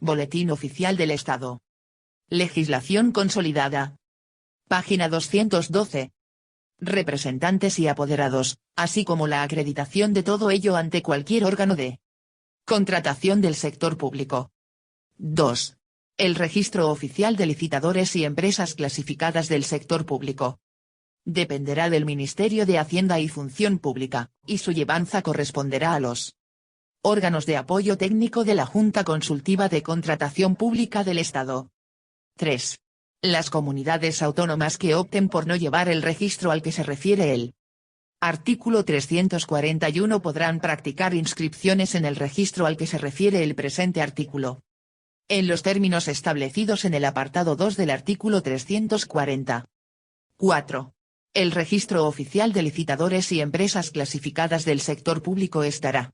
Boletín Oficial del Estado. Legislación consolidada. Página 212. Representantes y apoderados, así como la acreditación de todo ello ante cualquier órgano de contratación del sector público. 2. El registro oficial de licitadores y empresas clasificadas del sector público. Dependerá del Ministerio de Hacienda y Función Pública, y su llevanza corresponderá a los órganos de apoyo técnico de la Junta Consultiva de Contratación Pública del Estado. 3. Las comunidades autónomas que opten por no llevar el registro al que se refiere el artículo 341 podrán practicar inscripciones en el registro al que se refiere el presente artículo, en los términos establecidos en el apartado 2 del artículo 340. 4. El registro oficial de licitadores y empresas clasificadas del sector público estará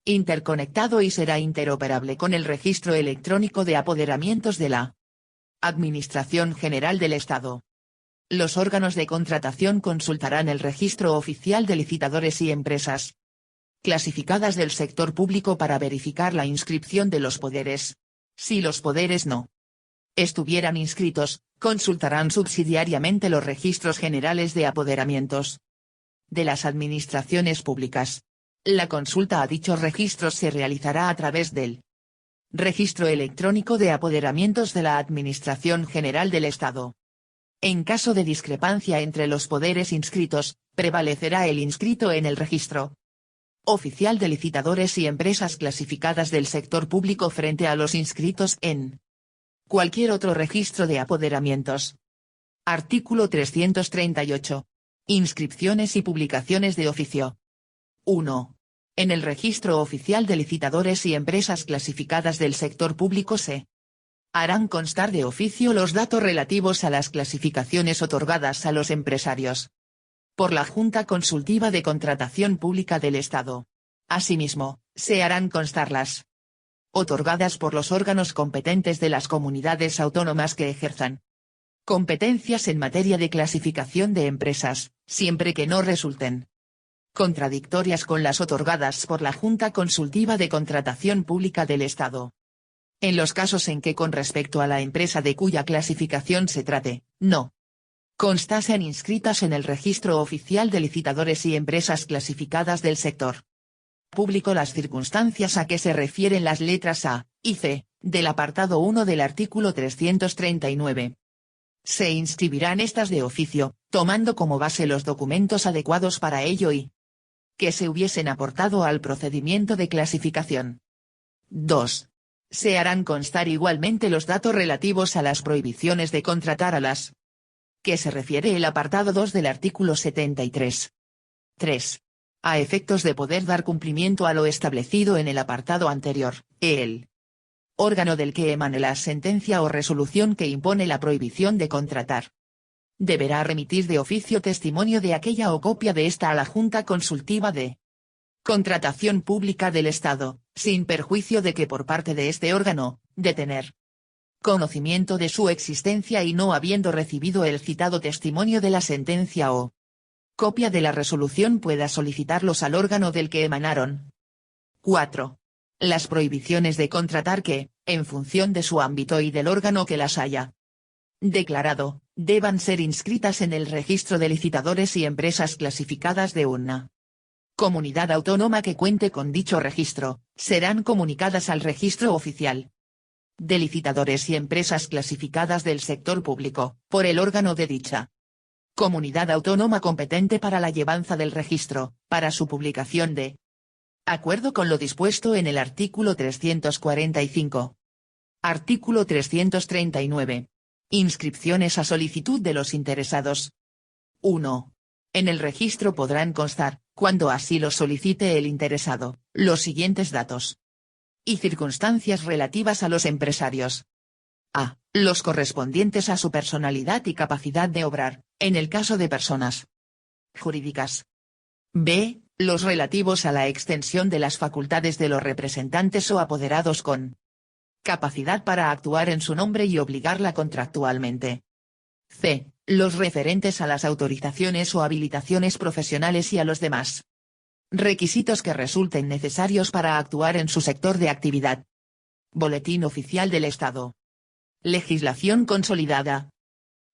interconectado y será interoperable con el registro electrónico de apoderamientos de la Administración General del Estado. Los órganos de contratación consultarán el registro oficial de licitadores y empresas clasificadas del sector público para verificar la inscripción de los poderes. Si los poderes no estuvieran inscritos, consultarán subsidiariamente los registros generales de apoderamientos de las administraciones públicas. La consulta a dichos registros se realizará a través del Registro Electrónico de Apoderamientos de la Administración General del Estado. En caso de discrepancia entre los poderes inscritos, prevalecerá el inscrito en el registro oficial de licitadores y empresas clasificadas del sector público frente a los inscritos en cualquier otro registro de apoderamientos. Artículo 338. Inscripciones y publicaciones de oficio. 1. En el registro oficial de licitadores y empresas clasificadas del sector público se harán constar de oficio los datos relativos a las clasificaciones otorgadas a los empresarios por la Junta Consultiva de Contratación Pública del Estado. Asimismo, se harán constar las otorgadas por los órganos competentes de las comunidades autónomas que ejerzan competencias en materia de clasificación de empresas, siempre que no resulten contradictorias con las otorgadas por la Junta Consultiva de Contratación Pública del Estado. En los casos en que con respecto a la empresa de cuya clasificación se trate, no constasen inscritas en el registro oficial de licitadores y empresas clasificadas del sector público las circunstancias a que se refieren las letras A y C del apartado 1 del artículo 339. Se inscribirán estas de oficio, tomando como base los documentos adecuados para ello y que se hubiesen aportado al procedimiento de clasificación. 2. Se harán constar igualmente los datos relativos a las prohibiciones de contratar a las que se refiere el apartado 2 del artículo 73. 3. A efectos de poder dar cumplimiento a lo establecido en el apartado anterior, el órgano del que emane la sentencia o resolución que impone la prohibición de contratar deberá remitir de oficio testimonio de aquella o copia de esta a la Junta Consultiva de Contratación Pública del Estado, sin perjuicio de que por parte de este órgano, de tener conocimiento de su existencia y no habiendo recibido el citado testimonio de la sentencia o copia de la resolución pueda solicitarlos al órgano del que emanaron. 4. Las prohibiciones de contratar que, en función de su ámbito y del órgano que las haya declarado, deban ser inscritas en el registro de licitadores y empresas clasificadas de una comunidad autónoma que cuente con dicho registro, serán comunicadas al registro oficial de licitadores y empresas clasificadas del sector público, por el órgano de dicha comunidad autónoma competente para la llevanza del registro, para su publicación de acuerdo con lo dispuesto en el artículo 345. Artículo 339. Inscripciones a solicitud de los interesados. 1. En el registro podrán constar, cuando así lo solicite el interesado, los siguientes datos y circunstancias relativas a los empresarios. A. Los correspondientes a su personalidad y capacidad de obrar, en el caso de personas jurídicas. B. Los relativos a la extensión de las facultades de los representantes o apoderados con capacidad para actuar en su nombre y obligarla contractualmente. C. Los referentes a las autorizaciones o habilitaciones profesionales y a los demás requisitos que resulten necesarios para actuar en su sector de actividad. Boletín Oficial del Estado. Legislación consolidada.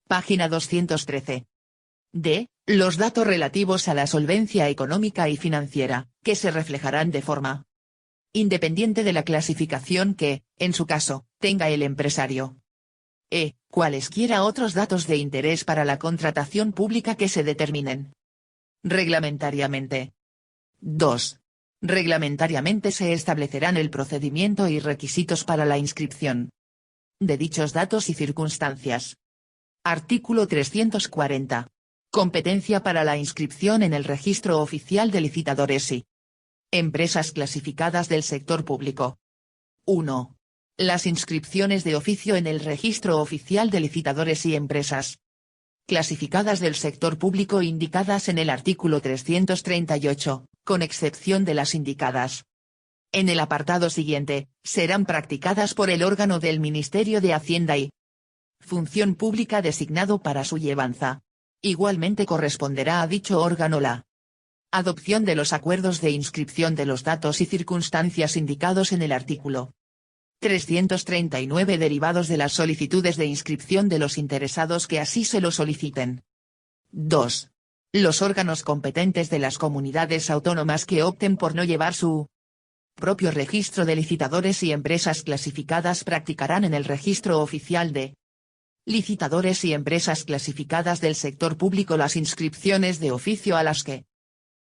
Página 213. D. Los datos relativos a la solvencia económica y financiera, que se reflejarán de forma independiente de la clasificación que, en su caso, tenga el empresario. E. Cualesquiera otros datos de interés para la contratación pública que se determinen reglamentariamente. 2. Reglamentariamente se establecerán el procedimiento y requisitos para la inscripción de dichos datos y circunstancias. Artículo 340. Competencia para la inscripción en el Registro Oficial de Licitadores y Empresas clasificadas del sector público. 1. Las inscripciones de oficio en el Registro Oficial de Licitadores y Empresas clasificadas del sector público indicadas en el artículo 338, con excepción de las indicadas en el apartado siguiente, serán practicadas por el órgano del Ministerio de Hacienda y Función Pública designado para su llevanza. Igualmente corresponderá a dicho órgano la adopción de los acuerdos de inscripción de los datos y circunstancias indicados en el artículo 339 derivados de las solicitudes de inscripción de los interesados que así se lo soliciten. 2. Los órganos competentes de las comunidades autónomas que opten por no llevar su propio registro de licitadores y empresas clasificadas practicarán en el Registro Oficial de Licitadores y Empresas clasificadas del sector público las inscripciones de oficio a las que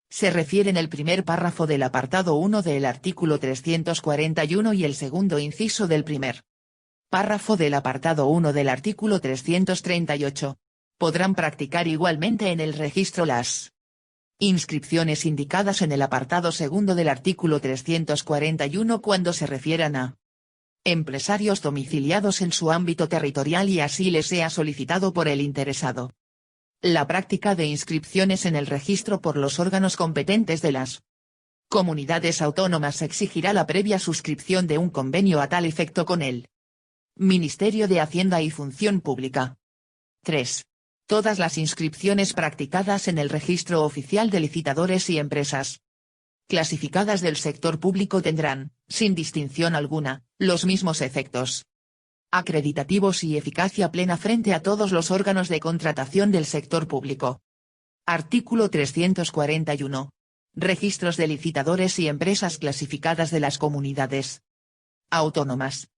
se refieren el primer párrafo del apartado 1 del artículo 341 y el segundo inciso del primer párrafo del apartado 1 del artículo 338. Podrán practicar igualmente en el registro las inscripciones indicadas en el apartado segundo del artículo 341 cuando se refieran a empresarios domiciliados en su ámbito territorial y así les sea solicitado por el interesado. La práctica de inscripciones en el registro por los órganos competentes de las comunidades autónomas exigirá la previa suscripción de un convenio a tal efecto con el Ministerio de Hacienda y Función Pública. 3. Todas las inscripciones practicadas en el Registro Oficial de Licitadores y Empresas clasificadas del sector público tendrán, sin distinción alguna, los mismos efectos acreditativos y eficacia plena frente a todos los órganos de contratación del sector público. Artículo 341. Registros de licitadores y empresas clasificadas de las comunidades autónomas.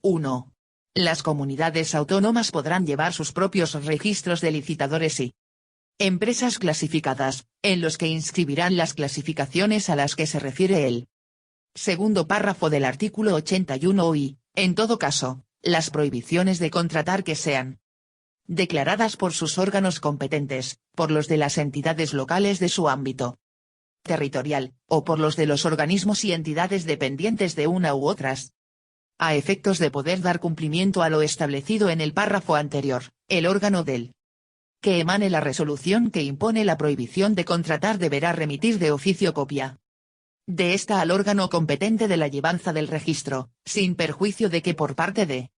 1. Las comunidades autónomas podrán llevar sus propios registros de licitadores y empresas clasificadas, en los que inscribirán las clasificaciones a las que se refiere el segundo párrafo del artículo 81 y, en todo caso, las prohibiciones de contratar que sean declaradas por sus órganos competentes, por los de las entidades locales de su ámbito territorial, o por los de los organismos y entidades dependientes de una u otras. A efectos de poder dar cumplimiento a lo establecido en el párrafo anterior, el órgano del que emane la resolución que impone la prohibición de contratar deberá remitir de oficio copia de esta al órgano competente de la llevanza del registro, sin perjuicio de que por parte de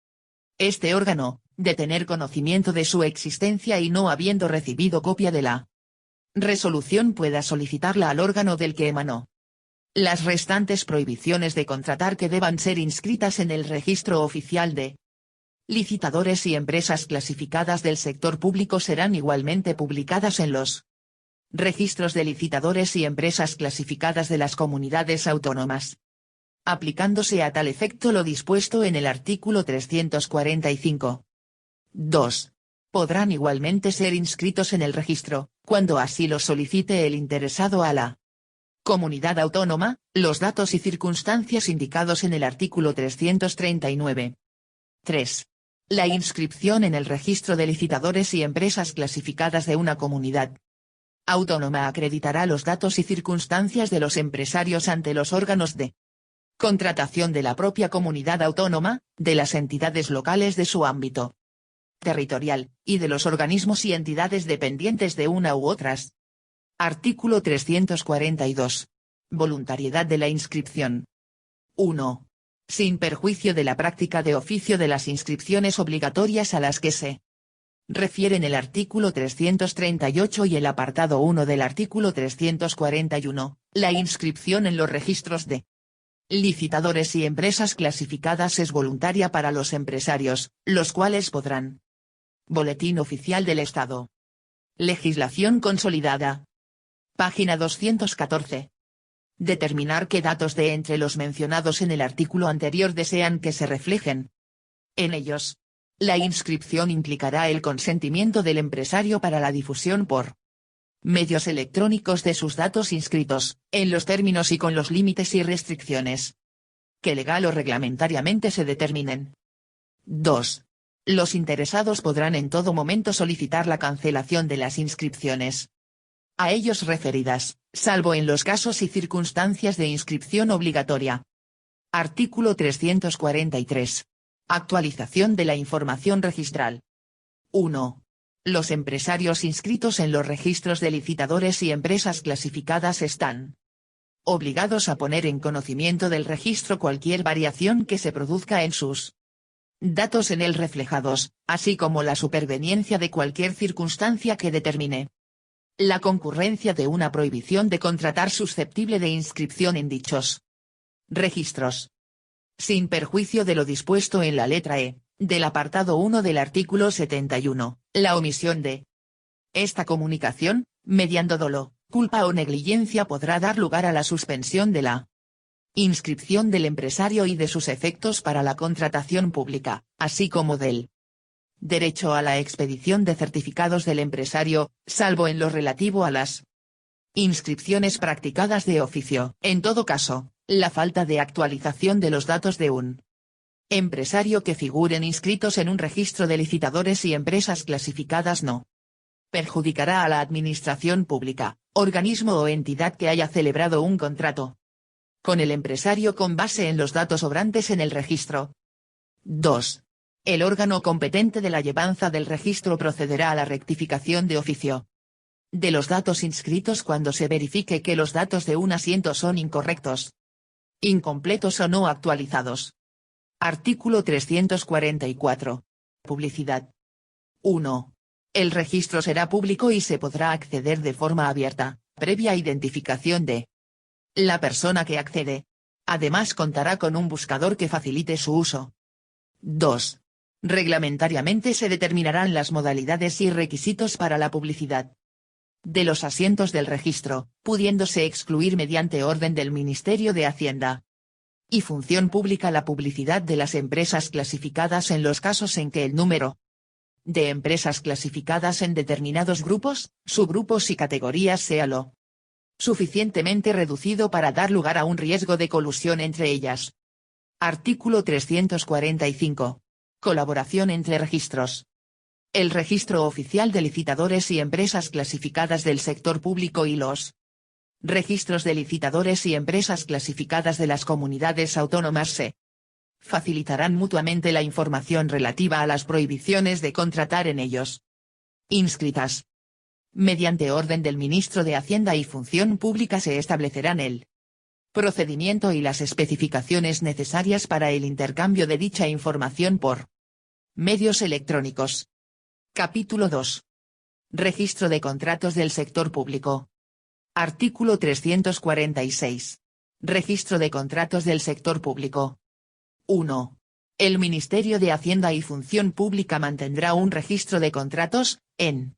este órgano, de tener conocimiento de su existencia y no habiendo recibido copia de la resolución pueda solicitarla al órgano del que emanó. Las restantes prohibiciones de contratar que deban ser inscritas en el Registro Oficial de Licitadores y Empresas clasificadas del sector público serán igualmente publicadas en los registros de licitadores y empresas clasificadas de las comunidades autónomas, aplicándose a tal efecto lo dispuesto en el artículo 345. 2. Podrán igualmente ser inscritos en el registro, cuando así lo solicite el interesado a la comunidad autónoma, los datos y circunstancias indicados en el artículo 339. 3. La inscripción en el registro de licitadores y empresas clasificadas de una comunidad autónoma acreditará los datos y circunstancias de los empresarios ante los órganos de contratación de la propia comunidad autónoma, de las entidades locales de su ámbito territorial, y de los organismos y entidades dependientes de una u otras. Artículo 342. Voluntariedad de la inscripción. 1. Sin perjuicio de la práctica de oficio de las inscripciones obligatorias a las que se refieren el artículo 338 y el apartado 1 del artículo 341, la inscripción en los registros de licitadores y empresas clasificadas es voluntaria para los empresarios, los cuales podrán. Boletín Oficial del Estado. Legislación consolidada. Página 214. Determinar qué datos de entre los mencionados en el artículo anterior desean que se reflejen en ellos. La inscripción implicará el consentimiento del empresario para la difusión por medios electrónicos de sus datos inscritos, en los términos y con los límites y restricciones que legal o reglamentariamente se determinen. 2. Los interesados podrán en todo momento solicitar la cancelación de las inscripciones a ellos referidas, salvo en los casos y circunstancias de inscripción obligatoria. Artículo 343. Actualización de la información registral. 1. Los empresarios inscritos en los registros de licitadores y empresas clasificadas están obligados a poner en conocimiento del registro cualquier variación que se produzca en sus datos en él reflejados, así como la superveniencia de cualquier circunstancia que determine la concurrencia de una prohibición de contratar susceptible de inscripción en dichos registros. Sin perjuicio de lo dispuesto en la letra E, del apartado 1 del artículo 71, la omisión de esta comunicación, mediando dolo, culpa o negligencia podrá dar lugar a la suspensión de la inscripción del empresario y de sus efectos para la contratación pública, así como del derecho a la expedición de certificados del empresario, salvo en lo relativo a las inscripciones practicadas de oficio. En todo caso, la falta de actualización de los datos de un empresario que figuren inscritos en un registro de licitadores y empresas clasificadas no perjudicará a la administración pública, organismo o entidad que haya celebrado un contrato con el empresario con base en los datos sobrantes en el registro. 2. El órgano competente de la llevanza del registro procederá a la rectificación de oficio de los datos inscritos cuando se verifique que los datos de un asiento son incorrectos, incompletos o no actualizados. Artículo 344. Publicidad. 1. El registro será público y se podrá acceder de forma abierta, previa identificación de la persona que accede. Además contará con un buscador que facilite su uso. 2. Reglamentariamente se determinarán las modalidades y requisitos para la publicidad de los asientos del registro, pudiéndose excluir mediante orden del Ministerio de Hacienda y Función Pública la publicidad de las empresas clasificadas en los casos en que el número de empresas clasificadas en determinados grupos, subgrupos y categorías sea lo suficientemente reducido para dar lugar a un riesgo de colusión entre ellas. Artículo 345. Colaboración entre registros. El registro oficial de licitadores y empresas clasificadas del sector público y los registros de licitadores y empresas clasificadas de las comunidades autónomas se facilitarán mutuamente la información relativa a las prohibiciones de contratar en ellos inscritas. Mediante orden del Ministro de Hacienda y Función Pública se establecerán el procedimiento y las especificaciones necesarias para el intercambio de dicha información por medios electrónicos. Capítulo 2. Registro de contratos del sector público. Artículo 346. Registro de contratos del sector público. 1. El Ministerio de Hacienda y Función Pública mantendrá un registro de contratos, en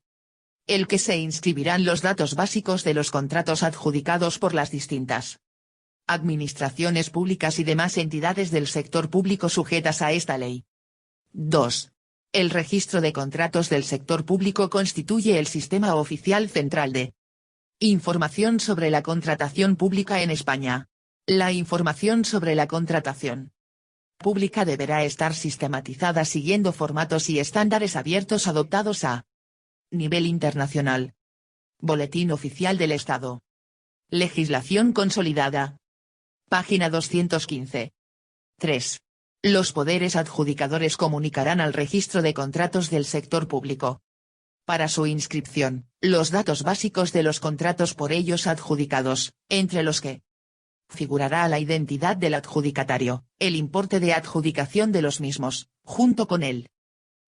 el que se inscribirán los datos básicos de los contratos adjudicados por las distintas administraciones públicas y demás entidades del sector público sujetas a esta ley. 2. El registro de contratos del sector público constituye el sistema oficial central de información sobre la contratación pública en España. La información sobre la contratación pública deberá estar sistematizada siguiendo formatos y estándares abiertos adoptados a nivel internacional. Boletín Oficial del Estado. Legislación consolidada. Página 215. 3. Los poderes adjudicadores comunicarán al registro de contratos del sector público, para su inscripción, los datos básicos de los contratos por ellos adjudicados, entre los que figurará la identidad del adjudicatario, el importe de adjudicación de los mismos, junto con el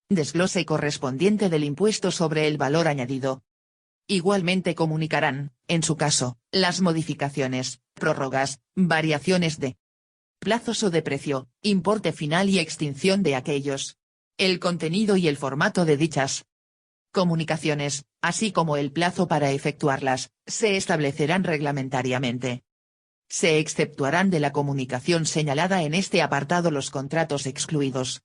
desglose correspondiente del impuesto sobre el valor añadido. Igualmente comunicarán, en su caso, las modificaciones, prórrogas, variaciones de Plazos o de precio, importe final y extinción de aquellos. El contenido y el formato de dichas comunicaciones, así como el plazo para efectuarlas, se establecerán reglamentariamente. Se exceptuarán de la comunicación señalada en este apartado los contratos excluidos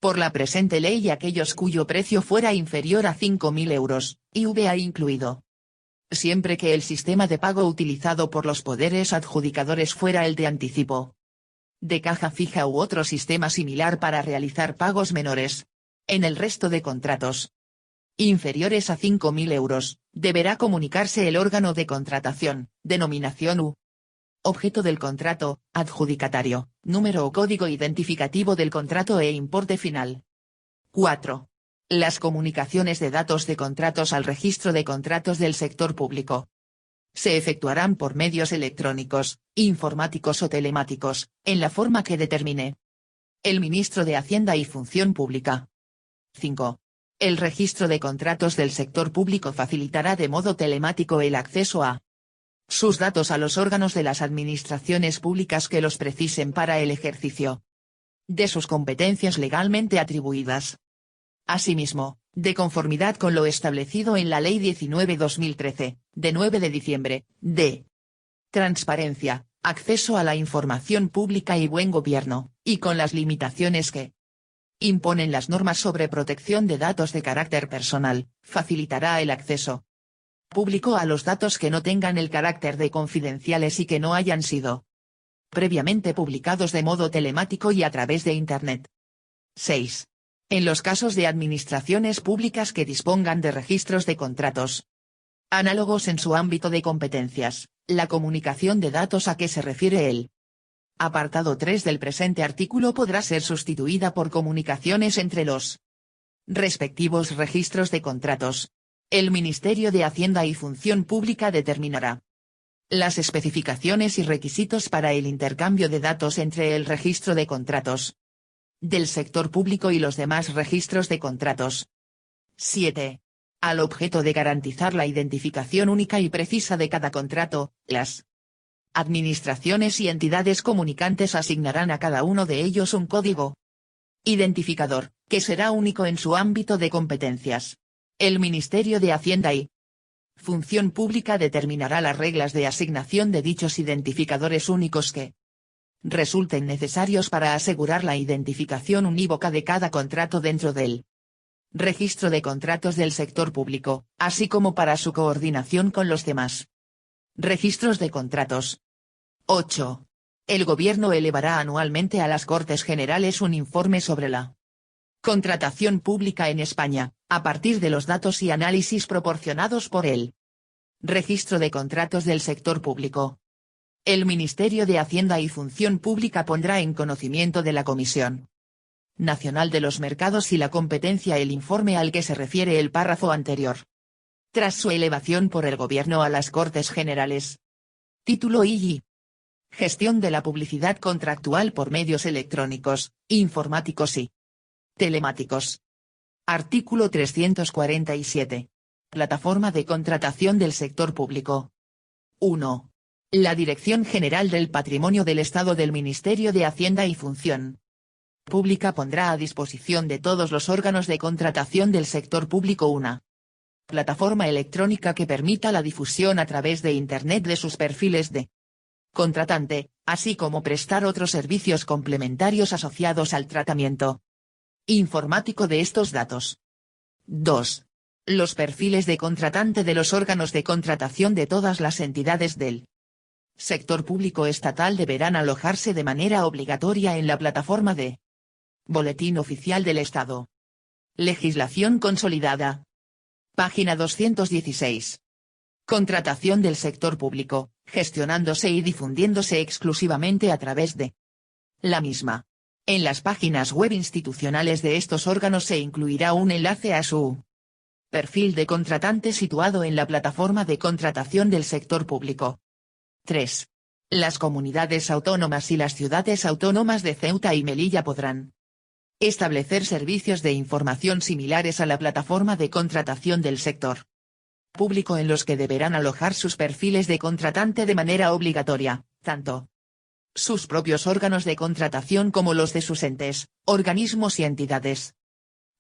por la presente ley aquellos cuyo precio fuera inferior a 5.000 euros, IVA incluido. Siempre que el sistema de pago utilizado por los poderes adjudicadores fuera el de anticipo de caja fija u otro sistema similar para realizar pagos menores. En el resto de contratos inferiores a 5.000 euros, deberá comunicarse el órgano de contratación, denominación u objeto del contrato, adjudicatario, número o código identificativo del contrato e importe final. 4. Las comunicaciones de datos de contratos al registro de contratos del sector público se efectuarán por medios electrónicos, informáticos o telemáticos, en la forma que determine el ministro de Hacienda y Función Pública. 5. El registro de contratos del sector público facilitará de modo telemático el acceso a sus datos a los órganos de las administraciones públicas que los precisen para el ejercicio de sus competencias legalmente atribuidas. Asimismo, de conformidad con lo establecido en la Ley 19/2013, de 9 de diciembre, de transparencia, acceso a la información pública y buen gobierno, y con las limitaciones que imponen las normas sobre protección de datos de carácter personal, facilitará el acceso público a los datos que no tengan el carácter de confidenciales y que no hayan sido previamente publicados de modo telemático y a través de Internet. 6. En los casos de administraciones públicas que dispongan de registros de contratos análogos en su ámbito de competencias, la comunicación de datos a que se refiere el apartado 3 del presente artículo podrá ser sustituida por comunicaciones entre los respectivos registros de contratos. El Ministerio de Hacienda y Función Pública determinará las especificaciones y requisitos para el intercambio de datos entre el registro de contratos del sector público y los demás registros de contratos. 7. Al objeto de garantizar la identificación única y precisa de cada contrato, las administraciones y entidades comunicantes asignarán a cada uno de ellos un código identificador, que será único en su ámbito de competencias. El Ministerio de Hacienda y Función Pública determinará las reglas de asignación de dichos identificadores únicos que resulten necesarios para asegurar la identificación unívoca de cada contrato dentro del registro de contratos del sector público, así como para su coordinación con los demás registros de contratos. 8. El Gobierno elevará anualmente a las Cortes Generales un informe sobre la contratación pública en España, a partir de los datos y análisis proporcionados por el registro de contratos del sector público. El Ministerio de Hacienda y Función Pública pondrá en conocimiento de la Comisión Nacional de los Mercados y la Competencia el informe al que se refiere el párrafo anterior. Tras su elevación por el Gobierno a las Cortes Generales. Título II. Gestión de la publicidad contractual por medios electrónicos, informáticos y telemáticos. Artículo 347. Plataforma de contratación del sector público. 1. La Dirección General del Patrimonio del Estado del Ministerio de Hacienda y Función Pública pondrá a disposición de todos los órganos de contratación del sector público una plataforma electrónica que permita la difusión a través de Internet de sus perfiles de contratante, así como prestar otros servicios complementarios asociados al tratamiento informático de estos datos. 2. Los perfiles de contratante de los órganos de contratación de todas las entidades del sector público estatal deberán alojarse de manera obligatoria en la plataforma de Boletín Oficial del Estado. Legislación consolidada. Página 216. Contratación del sector público, gestionándose y difundiéndose exclusivamente a través de la misma. En las páginas web institucionales de estos órganos se incluirá un enlace a su perfil de contratante situado en la plataforma de contratación del sector público. 3. Las comunidades autónomas y las ciudades autónomas de Ceuta y Melilla podrán establecer servicios de información similares a la plataforma de contratación del sector público en los que deberán alojar sus perfiles de contratante de manera obligatoria, tanto sus propios órganos de contratación como los de sus entes, organismos y entidades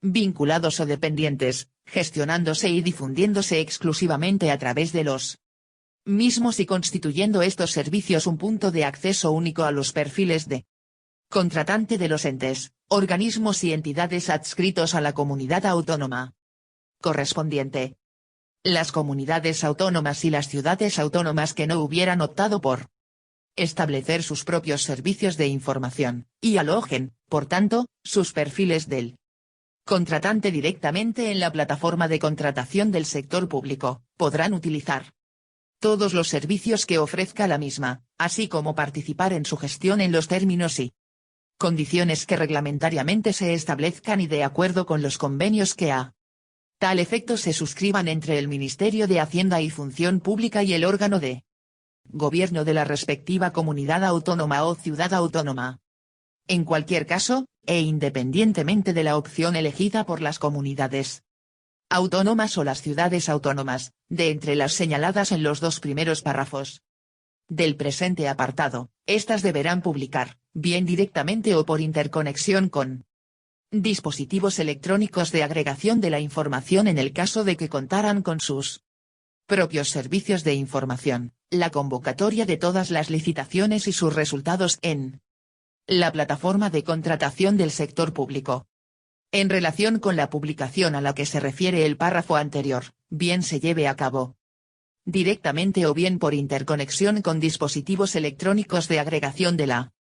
vinculados o dependientes, gestionándose y difundiéndose exclusivamente a través de los mismos y constituyendo estos servicios un punto de acceso único a los perfiles de contratante de los entes, organismos y entidades adscritos a la comunidad autónoma correspondiente. Las comunidades autónomas y las ciudades autónomas que no hubieran optado por establecer sus propios servicios de información, y alojen, por tanto, sus perfiles del contratante directamente en la plataforma de contratación del sector público, podrán utilizar todos los servicios que ofrezca la misma, así como participar en su gestión en los términos y condiciones que reglamentariamente se establezcan y de acuerdo con los convenios que a tal efecto se suscriban entre el Ministerio de Hacienda y Función Pública y el órgano de gobierno de la respectiva comunidad autónoma o ciudad autónoma. En cualquier caso, e independientemente de la opción elegida por las comunidades autónomas o las ciudades autónomas, de entre las señaladas en los dos primeros párrafos del presente apartado, estas deberán publicar, bien directamente o por interconexión con dispositivos electrónicos de agregación de la información en el caso de que contaran con sus propios servicios de información, la convocatoria de todas las licitaciones y sus resultados en la plataforma de contratación del sector público. En relación con la publicación a la que se refiere el párrafo anterior, bien se lleve a cabo directamente o bien por interconexión con dispositivos electrónicos de agregación de la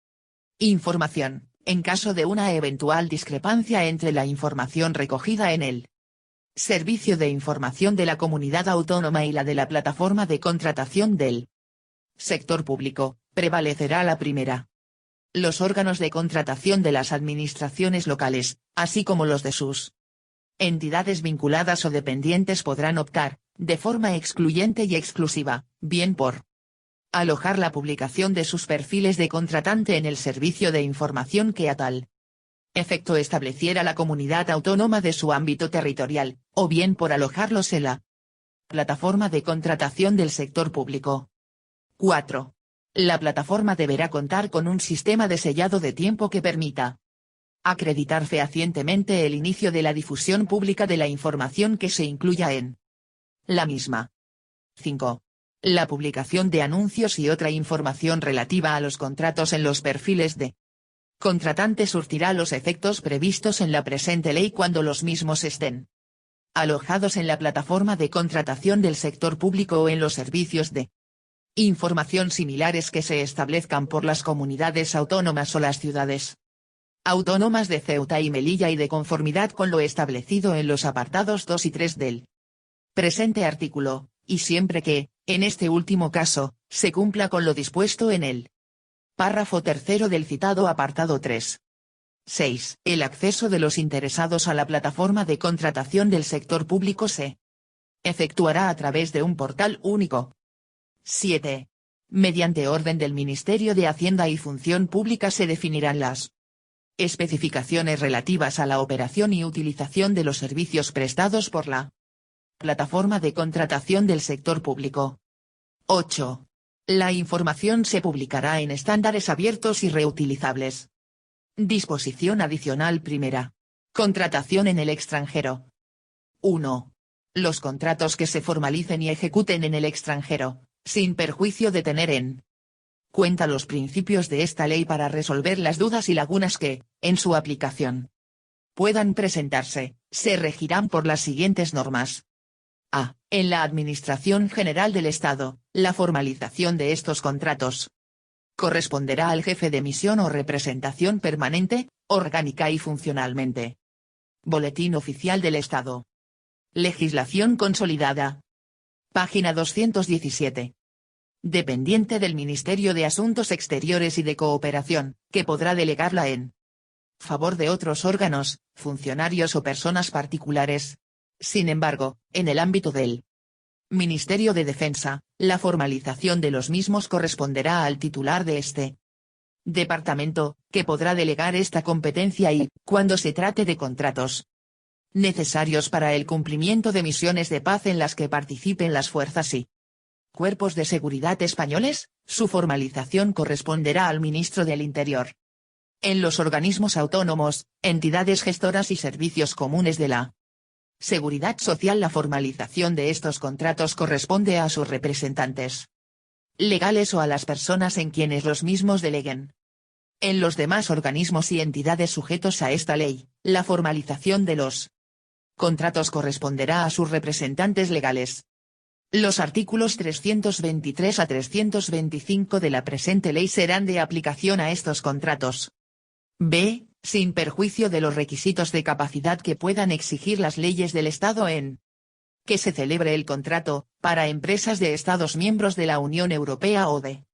información, en caso de una eventual discrepancia entre la información recogida en el Servicio de Información de la Comunidad Autónoma y la de la plataforma de contratación del sector público, prevalecerá la primera. Los órganos de contratación de las administraciones locales, así como los de sus entidades vinculadas o dependientes podrán optar, de forma excluyente y exclusiva, bien por alojar la publicación de sus perfiles de contratante en el servicio de información que a tal efecto estableciera la comunidad autónoma de su ámbito territorial, o bien por alojarlos en la plataforma de contratación del sector público. 4. La plataforma deberá contar con un sistema de sellado de tiempo que permita acreditar fehacientemente el inicio de la difusión pública de la información que se incluya en la misma. 5. La publicación de anuncios y otra información relativa a los contratos en los perfiles de contratante surtirá los efectos previstos en la presente ley cuando los mismos estén alojados en la plataforma de contratación del sector público o en los servicios de información similares que se establezcan por las comunidades autónomas o las ciudades autónomas de Ceuta y Melilla y de conformidad con lo establecido en los apartados 2 y 3 del presente artículo, y siempre que, en este último caso, se cumpla con lo dispuesto en el párrafo tercero del citado apartado 3. 6. El acceso de los interesados a la plataforma de contratación del sector público se efectuará a través de un portal único. 7. Mediante orden del Ministerio de Hacienda y Función Pública se definirán las especificaciones relativas a la operación y utilización de los servicios prestados por la plataforma de contratación del sector público. 8. La información se publicará en estándares abiertos y reutilizables. Disposición adicional primera. Contratación en el extranjero. 1. Los contratos que se formalicen y ejecuten en el extranjero, sin perjuicio de tener en cuenta los principios de esta ley para resolver las dudas y lagunas que, en su aplicación, puedan presentarse, se regirán por las siguientes normas. A. En la Administración General del Estado, la formalización de estos contratos corresponderá al jefe de misión o representación permanente, orgánica y funcionalmente. Boletín Oficial del Estado. Legislación consolidada. Página 217. Dependiente del Ministerio de Asuntos Exteriores y de Cooperación, que podrá delegarla en favor de otros órganos, funcionarios o personas particulares. Sin embargo, en el ámbito del Ministerio de Defensa, la formalización de los mismos corresponderá al titular de este departamento, que podrá delegar esta competencia y, cuando se trate de contratos necesarios para el cumplimiento de misiones de paz en las que participen las fuerzas y cuerpos de seguridad españoles, su formalización corresponderá al ministro del Interior. En los organismos autónomos, entidades gestoras y servicios comunes de la Seguridad Social, la formalización de estos contratos corresponde a sus representantes legales o a las personas en quienes los mismos deleguen. En los demás organismos y entidades sujetos a esta ley, la formalización de los contratos corresponderá a sus representantes legales. Los artículos 323 a 325 de la presente ley serán de aplicación a estos contratos. B. Sin perjuicio de los requisitos de capacidad que puedan exigir las leyes del Estado en que se celebre el contrato, para empresas de Estados miembros de la Unión Europea o de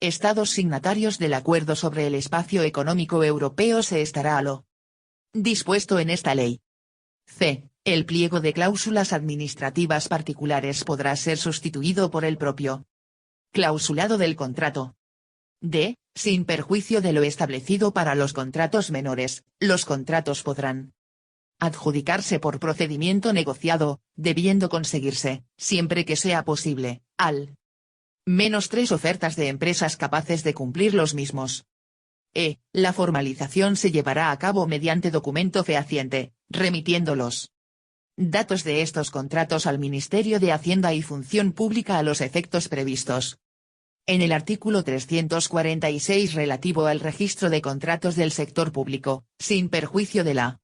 Estados signatarios del Acuerdo sobre el Espacio Económico Europeo, se estará a lo dispuesto en esta ley. C. El pliego de cláusulas administrativas particulares podrá ser sustituido por el propio clausulado del contrato. D. Sin perjuicio de lo establecido para los contratos menores, los contratos podrán adjudicarse por procedimiento negociado, debiendo conseguirse, siempre que sea posible, al menos 3 ofertas de empresas capaces de cumplir los mismos. E. La formalización se llevará a cabo mediante documento fehaciente, remitiendo los datos de estos contratos al Ministerio de Hacienda y Función Pública a los efectos previstos en el artículo 346 relativo al registro de contratos del sector público, sin perjuicio de la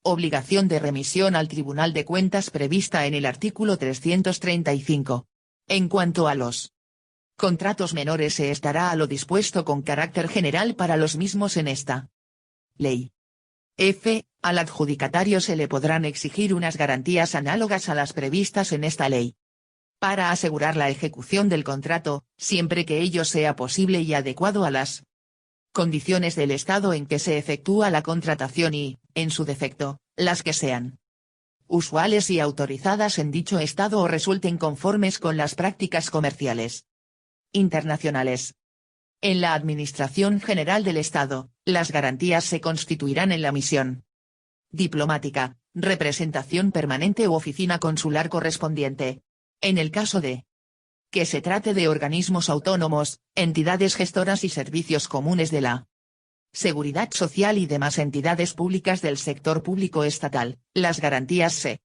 obligación de remisión al Tribunal de Cuentas prevista en el artículo 335. En cuanto a los contratos menores, se estará a lo dispuesto con carácter general para los mismos en esta ley. F. Al adjudicatario se le podrán exigir unas garantías análogas a las previstas en esta ley para asegurar la ejecución del contrato, siempre que ello sea posible y adecuado a las condiciones del Estado en que se efectúa la contratación y, en su defecto, las que sean usuales y autorizadas en dicho Estado o resulten conformes con las prácticas comerciales internacionales. En la Administración General del Estado, las garantías se constituirán en la misión diplomática, representación permanente u oficina consular correspondiente. En el caso de que se trate de organismos autónomos, entidades gestoras y servicios comunes de la Seguridad Social y demás entidades públicas del sector público estatal, las garantías se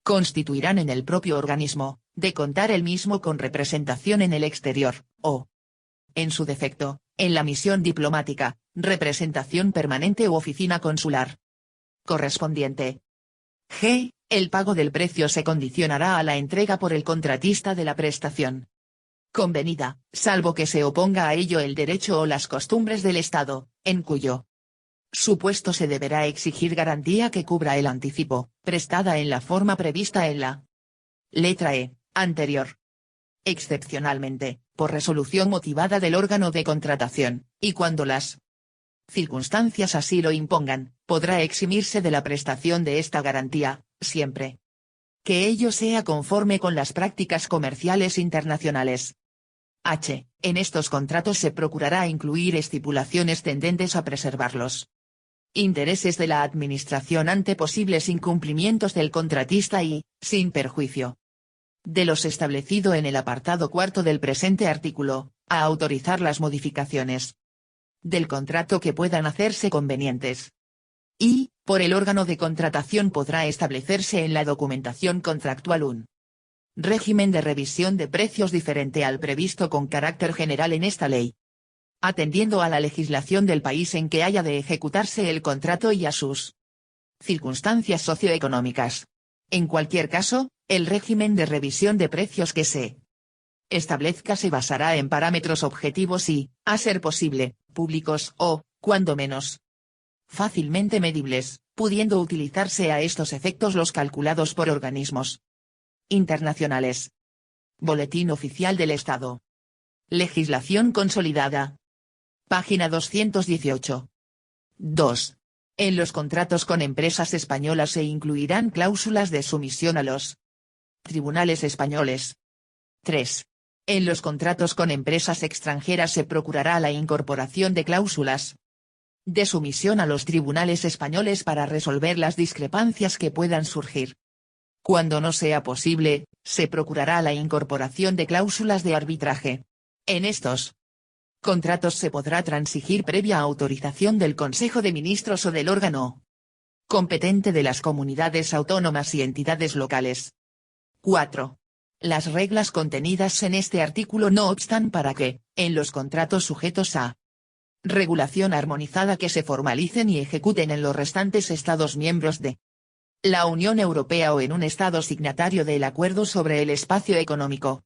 constituirán en el propio organismo, de contar el mismo con representación en el exterior, o, en su defecto, en la misión diplomática, representación permanente u oficina consular correspondiente. G. El pago del precio se condicionará a la entrega por el contratista de la prestación convenida, salvo que se oponga a ello el derecho o las costumbres del Estado, en cuyo supuesto se deberá exigir garantía que cubra el anticipo, prestada en la forma prevista en la letra E, anterior. Excepcionalmente, por resolución motivada del órgano de contratación, y cuando las circunstancias así lo impongan, podrá eximirse de la prestación de esta garantía, siempre que ello sea conforme con las prácticas comerciales internacionales. H. En estos contratos se procurará incluir estipulaciones tendentes a preservar los intereses de la Administración ante posibles incumplimientos del contratista y, sin perjuicio de los establecido en el apartado 4 del presente artículo, a autorizar las modificaciones del contrato que puedan hacerse convenientes. Y, por el órgano de contratación podrá establecerse en la documentación contractual un régimen de revisión de precios diferente al previsto con carácter general en esta ley, atendiendo a la legislación del país en que haya de ejecutarse el contrato y a sus circunstancias socioeconómicas. En cualquier caso, el régimen de revisión de precios que se establezca se basará en parámetros objetivos y, a ser posible, públicos o, cuando menos, fácilmente medibles, pudiendo utilizarse a estos efectos los calculados por organismos internacionales. Boletín Oficial del Estado. Legislación consolidada. Página 218. 2. En los contratos con empresas españolas se incluirán cláusulas de sumisión a los tribunales españoles. 3. En los contratos con empresas extranjeras se procurará la incorporación de cláusulas de sumisión a los tribunales españoles para resolver las discrepancias que puedan surgir. Cuando no sea posible, Se procurará la incorporación de cláusulas de arbitraje. En estos contratos se podrá transigir previa autorización del Consejo de Ministros o del órgano competente de las comunidades autónomas y entidades locales. 4. Las reglas contenidas en este artículo no obstan para que, en los contratos sujetos a regulación armonizada que se formalicen y ejecuten en los restantes Estados miembros de la Unión Europea o en un Estado signatario del Acuerdo sobre el Espacio Económico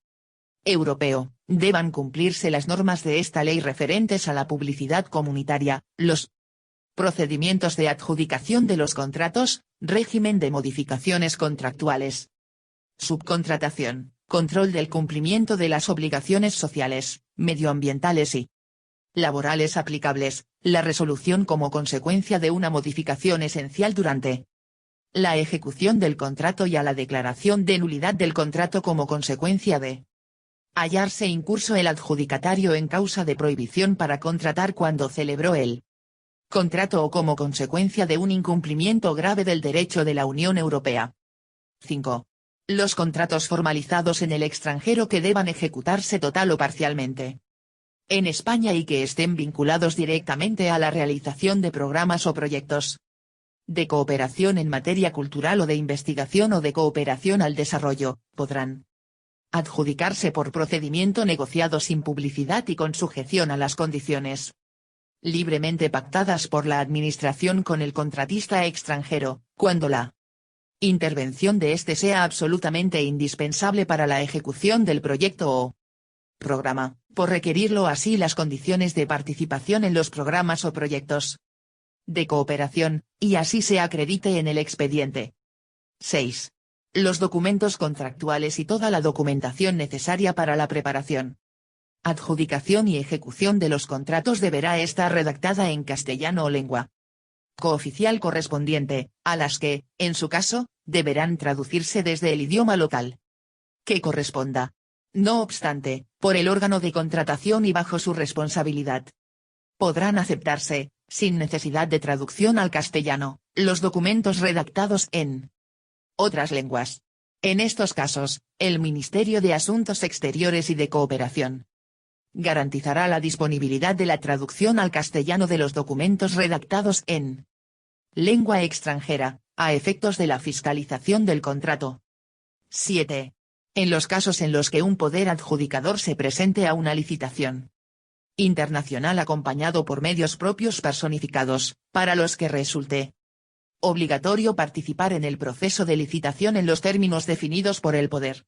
Europeo, deban cumplirse las normas de esta ley referentes a la publicidad comunitaria, los procedimientos de adjudicación de los contratos, régimen de modificaciones contractuales, subcontratación, control del cumplimiento de las obligaciones sociales, medioambientales y laborales aplicables, la resolución como consecuencia de una modificación esencial durante la ejecución del contrato y a la declaración de nulidad del contrato como consecuencia de hallarse incurso el adjudicatario en causa de prohibición para contratar cuando celebró el contrato o como consecuencia de un incumplimiento grave del derecho de la Unión Europea. 5. Los contratos formalizados en el extranjero que deban ejecutarse total o parcialmente en España y que estén vinculados directamente a la realización de programas o proyectos de cooperación en materia cultural o de investigación o de cooperación al desarrollo, podrán adjudicarse por procedimiento negociado sin publicidad y con sujeción a las condiciones libremente pactadas por la Administración con el contratista extranjero, cuando la intervención de éste sea absolutamente indispensable para la ejecución del proyecto o programa, por requerirlo así las condiciones de participación en los programas o proyectos de cooperación, y así se acredite en el expediente. 6. Los documentos contractuales y toda la documentación necesaria para la preparación, adjudicación y ejecución de los contratos deberá estar redactada en castellano o lengua cooficial correspondiente, a las que, en su caso, deberán traducirse desde el idioma local que corresponda. No obstante, por el órgano de contratación y bajo su responsabilidad, podrán aceptarse, sin necesidad de traducción al castellano, los documentos redactados en otras lenguas. En estos casos, el Ministerio de Asuntos Exteriores y de Cooperación garantizará la disponibilidad de la traducción al castellano de los documentos redactados en lengua extranjera, a efectos de la fiscalización del contrato. 7. En los casos en los que un poder adjudicador se presente a una licitación internacional acompañado por medios propios personificados, para los que resulte obligatorio participar en el proceso de licitación en los términos definidos por el poder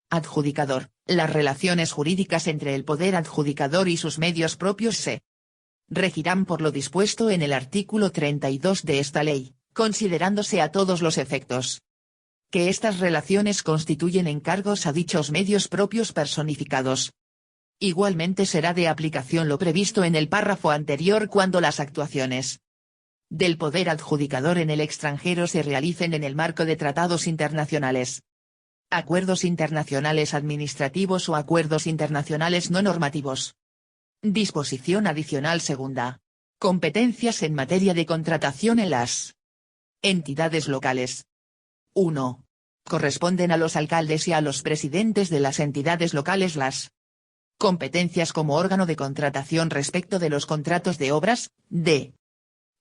adjudicador, las relaciones jurídicas entre el poder adjudicador y sus medios propios se regirán por lo dispuesto en el artículo 32 de esta ley, considerándose a todos los efectos que estas relaciones constituyen encargos a dichos medios propios personificados. Igualmente será de aplicación lo previsto en el párrafo anterior cuando las actuaciones del poder adjudicador en el extranjero se realicen en el marco de tratados internacionales, acuerdos internacionales administrativos o acuerdos internacionales no normativos. Disposición adicional segunda. Competencias en materia de contratación en las entidades locales. 1. Corresponden a los alcaldes y a los presidentes de las entidades locales las competencias como órgano de contratación respecto de los contratos de obras, de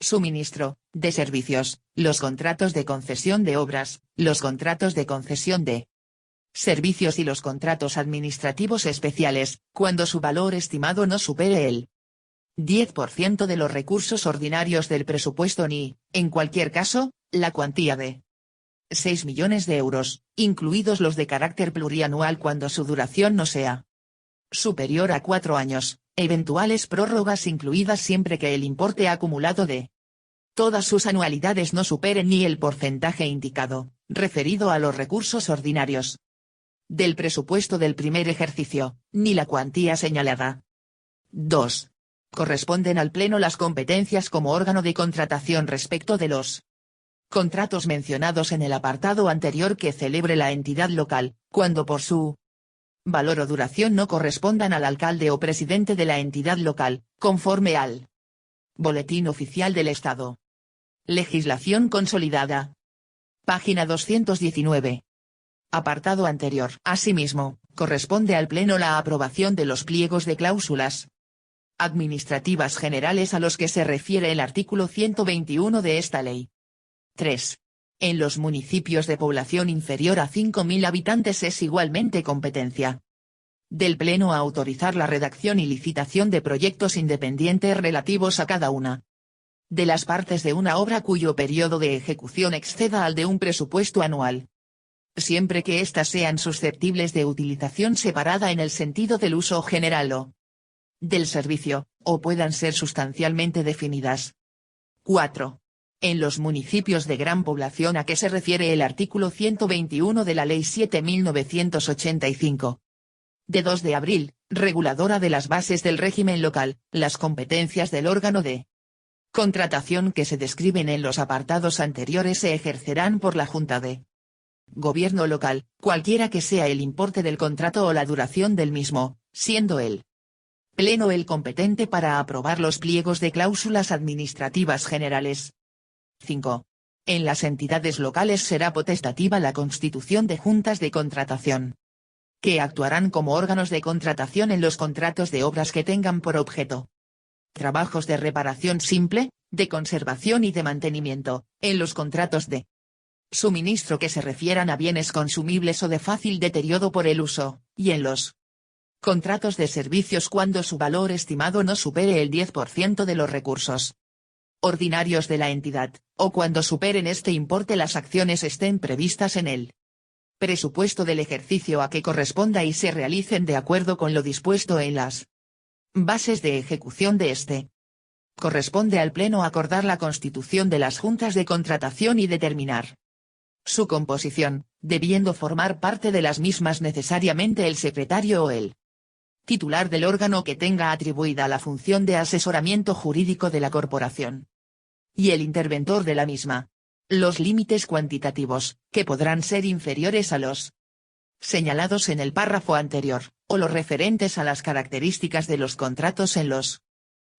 suministro, de servicios, los contratos de concesión de obras, los contratos de concesión de servicios y los contratos administrativos especiales, cuando su valor estimado no supere el 10% de los recursos ordinarios del presupuesto ni, en cualquier caso, la cuantía de 6 millones de euros, incluidos los de carácter plurianual cuando su duración no sea superior a 4 años, eventuales prórrogas incluidas siempre que el importe acumulado de todas sus anualidades no superen ni el porcentaje indicado, referido a los recursos ordinarios del presupuesto del primer ejercicio, ni la cuantía señalada. 2. Corresponden al Pleno las competencias como órgano de contratación respecto de los contratos mencionados en el apartado anterior que celebre la entidad local, cuando por su valor o duración no correspondan al alcalde o presidente de la entidad local, conforme al Boletín Oficial del Estado. Legislación consolidada. Página 219. Apartado anterior. Asimismo, corresponde al Pleno la aprobación de los pliegos de cláusulas administrativas generales a los que se refiere el artículo 121 de esta ley. 3. En los municipios de población inferior a 5.000 habitantes es igualmente competencia del Pleno a autorizar la redacción y licitación de proyectos independientes relativos a cada una de las partes de una obra cuyo periodo de ejecución exceda al de un presupuesto anual, siempre que éstas sean susceptibles de utilización separada en el sentido del uso general o del servicio, o puedan ser sustancialmente definidas. 4. En los municipios de gran población a que se refiere el artículo 121 de la Ley 7.985. De 2 de abril, reguladora de las bases del régimen local, las competencias del órgano de contratación que se describen en los apartados anteriores se ejercerán por la Junta de Gobierno local, cualquiera que sea el importe del contrato o la duración del mismo, siendo el Pleno el competente para aprobar los pliegos de cláusulas administrativas generales. 5. En las entidades locales será potestativa la constitución de juntas de contratación, que actuarán como órganos de contratación en los contratos de obras que tengan por objeto trabajos de reparación simple, de conservación y de mantenimiento, en los contratos de suministro que se refieran a bienes consumibles o de fácil deterioro por el uso, y en los contratos de servicios cuando su valor estimado no supere el 10% de los recursos ordinarios de la entidad, o cuando superen este importe las acciones estén previstas en el presupuesto del ejercicio a que corresponda y se realicen de acuerdo con lo dispuesto en las bases de ejecución de este. Corresponde al Pleno acordar la constitución de las juntas de contratación y determinar su composición, debiendo formar parte de las mismas necesariamente el secretario o el titular del órgano que tenga atribuida la función de asesoramiento jurídico de la corporación, y el interventor de la misma. Los límites cuantitativos, que podrán ser inferiores a los señalados en el párrafo anterior, o los referentes a las características de los contratos en los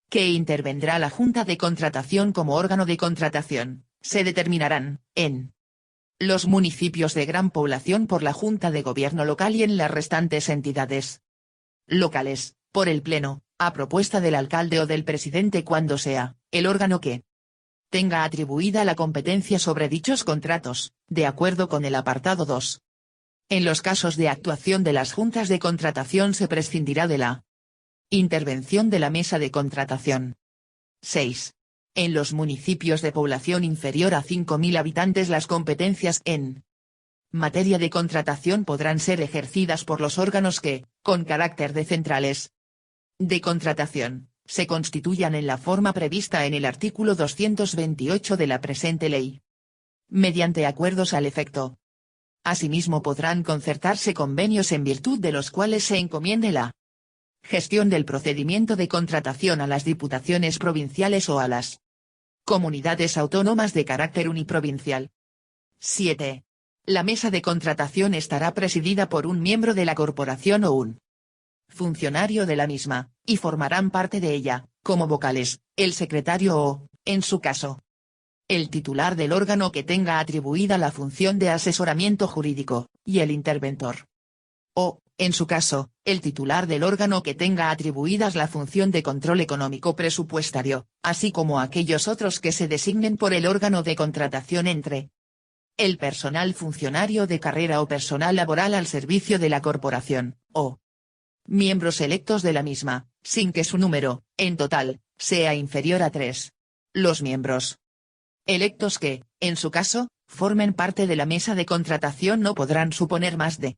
que intervendrá la Junta de Contratación como órgano de contratación, se determinarán, en los municipios de gran población por la Junta de Gobierno local y en las restantes entidades locales, por el Pleno, a propuesta del alcalde o del presidente cuando sea, el órgano que tenga atribuida la competencia sobre dichos contratos, de acuerdo con el apartado 2. En los casos de actuación de las juntas de contratación se prescindirá de la intervención de la mesa de contratación. 6. En los municipios de población inferior a 5.000 habitantes las competencias en materia de contratación podrán ser ejercidas por los órganos que, con carácter de centrales de contratación, se constituyan en la forma prevista en el artículo 228 de la presente ley, mediante acuerdos al efecto. Asimismo podrán concertarse convenios en virtud de los cuales se encomiende la gestión del procedimiento de contratación a las diputaciones provinciales o a las comunidades autónomas de carácter uniprovincial. 7. La mesa de contratación estará presidida por un miembro de la corporación o un funcionario de la misma, y formarán parte de ella, como vocales, el secretario o, en su caso, el titular del órgano que tenga atribuida la función de asesoramiento jurídico, y el interventor. O, en su caso, el titular del órgano que tenga atribuidas la función de control económico presupuestario, así como aquellos otros que se designen por el órgano de contratación entre el personal funcionario de carrera o personal laboral al servicio de la corporación, o miembros electos de la misma, sin que su número, en total, sea inferior a 3. Los miembros electos que, en su caso, formen parte de la mesa de contratación no podrán suponer más de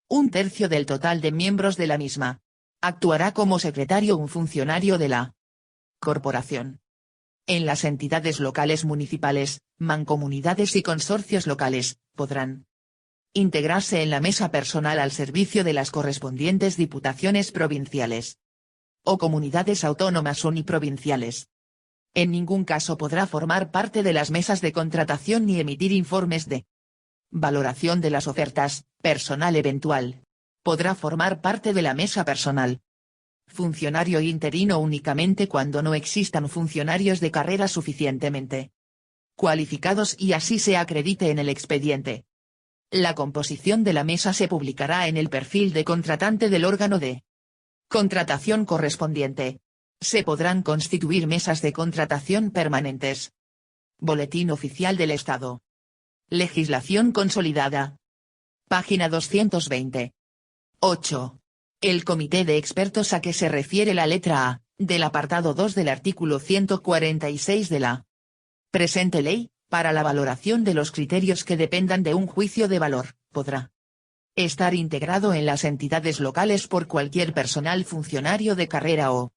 1/3 del total de miembros de la misma. Actuará como secretario un funcionario de la corporación. En las entidades locales municipales, mancomunidades y consorcios locales, podrán integrarse en la mesa personal al servicio de las correspondientes diputaciones provinciales o comunidades autónomas uniprovinciales. En ningún caso podrá formar parte de las mesas de contratación ni emitir informes de valoración de las ofertas. Personal eventual podrá formar parte de la mesa personal. Funcionario interino únicamente cuando no existan funcionarios de carrera suficientemente cualificados y así se acredite en el expediente. La composición de la mesa se publicará en el perfil de contratante del órgano de contratación correspondiente. Se podrán constituir mesas de contratación permanentes. Boletín Oficial del Estado. Legislación consolidada. Página 220. 8. El comité de expertos a que se refiere la letra A, del apartado 2 del artículo 146 de la presente ley, para la valoración de los criterios que dependan de un juicio de valor, podrá estar integrado en las entidades locales por cualquier personal funcionario de carrera o